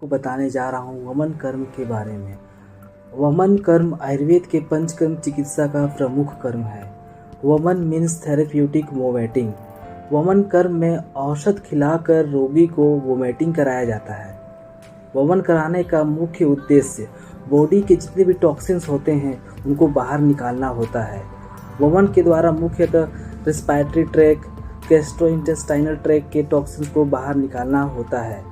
को बताने जा रहा हूँ वमन कर्म के बारे में। वमन कर्म आयुर्वेद के पंचकर्म चिकित्सा का प्रमुख कर्म है। वमन मीन्स थेरेप्यूटिक वोमेटिंग। वमन कर्म में औषध खिलाकर रोगी को वोमेटिंग कराया जाता है। वमन कराने का मुख्य उद्देश्य बॉडी के जितने भी टॉक्सिन्स होते हैं उनको बाहर निकालना होता है। वमन के द्वारा मुख्यतः रेस्पिरेटरी ट्रैक, गैस्ट्रोइंटेस्टाइनल ट्रैक के टॉक्सिन्स को बाहर निकालना होता है।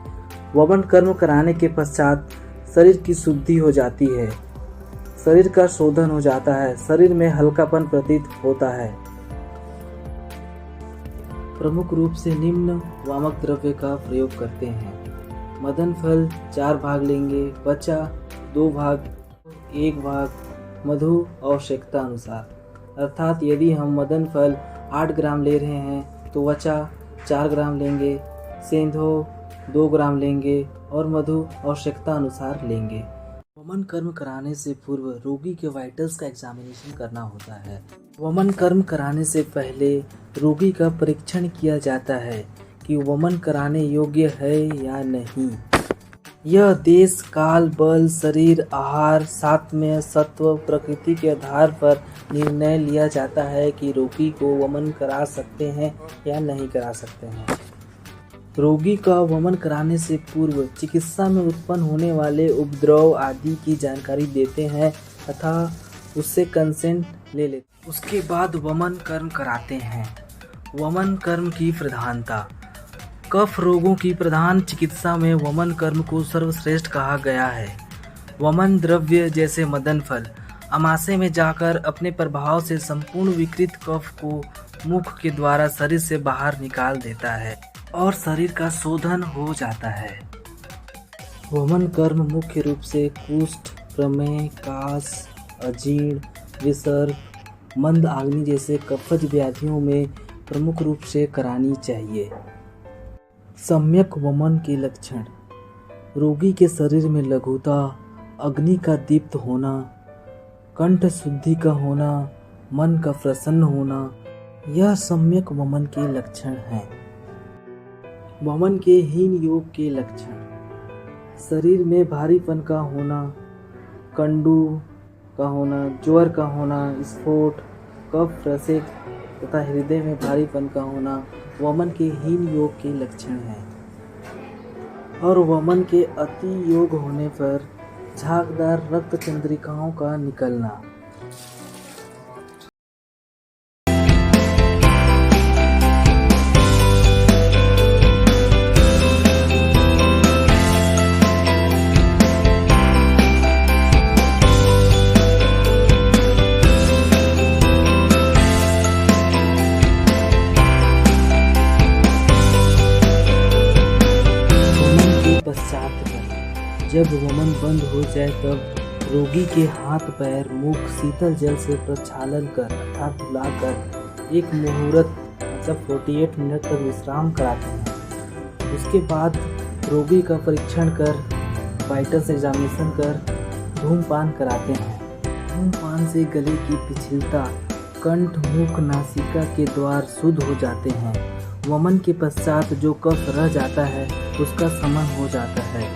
वमन कर्म कराने के पश्चात शरीर की शुद्धि हो जाती है, शरीर का शोधन हो जाता है, शरीर में हल्कापन प्रतीत होता है। प्रमुख रूप से निम्न वामक द्रव्य का प्रयोग करते हैं। मदन फल 4 भाग लेंगे, बचा 2 भाग, 1 भाग मधु आवश्यकता अनुसार। अर्थात यदि हम मदन फल 8 ग्राम ले रहे हैं तो वचा 4 ग्राम लेंगे, सेंधो 2 ग्राम लेंगे और मधु आवश्यकता अनुसार लेंगे। वमन कर्म कराने से पूर्व रोगी के वाइटल्स का एग्जामिनेशन करना होता है। वमन कर्म कराने से पहले रोगी का परीक्षण किया जाता है कि वमन कराने योग्य है या नहीं। यह देश, काल, बल, शरीर, आहार, सात्म्य, सत्व, प्रकृति के आधार पर निर्णय लिया जाता है कि रोगी को वमन करा सकते हैं या नहीं करा सकते हैं। रोगी का वमन कराने से पूर्व चिकित्सा में उत्पन्न होने वाले उपद्रव आदि की जानकारी देते हैं तथा उससे कंसेंट ले लेते हैं। उसके बाद वमन कर्म कराते हैं। वमन कर्म की प्रधानता। कफ रोगों की प्रधान चिकित्सा में वमन कर्म को सर्वश्रेष्ठ कहा गया है। वमन द्रव्य जैसे मदन फल अमाशय में जाकर अपने प्रभाव से संपूर्ण विकृत कफ को मुख के द्वारा शरीर से बाहर निकाल देता है और शरीर का शोधन हो जाता है। वमन कर्म मुख्य रूप से कुष्ठ, प्रमेह, कास, अजीर्ण, विसर्ग, मंद आग्नि जैसे कफज व्याधियों में प्रमुख रूप से करानी चाहिए। सम्यक वमन के लक्षण। रोगी के शरीर में लघुता, अग्नि का दीप्त होना, कंठ शुद्धि का होना, मन का प्रसन्न होना, यह सम्यक वमन के लक्षण हैं। वमन के हीन योग के लक्षण। शरीर में भारीपन का होना, कंडू का होना, ज्वर का होना, स्फोट, कफ रसिक तथा हृदय में भारीपन का होना वमन के हीन योग के लक्षण हैं। और वमन के अति योग होने पर झागदार रक्त चंद्रिकाओं का निकलना। जब वमन बंद हो जाए तब रोगी के हाथ, पैर, मुख शीतल जल से प्रक्षालन कर अर्थात धुलाकर एक मुहूर्त मतलब 48 मिनट तक विश्राम कराते हैं। उसके बाद रोगी का परीक्षण कर, वाइटल्स एग्जामिनेशन कर धूमपान कराते हैं। धूमपान से गले की पिछलता, कंठ, मुख, नासिका के द्वार शुद्ध हो जाते हैं। वमन के पश्चात जो कफ रह जाता है उसका शमन हो जाता है।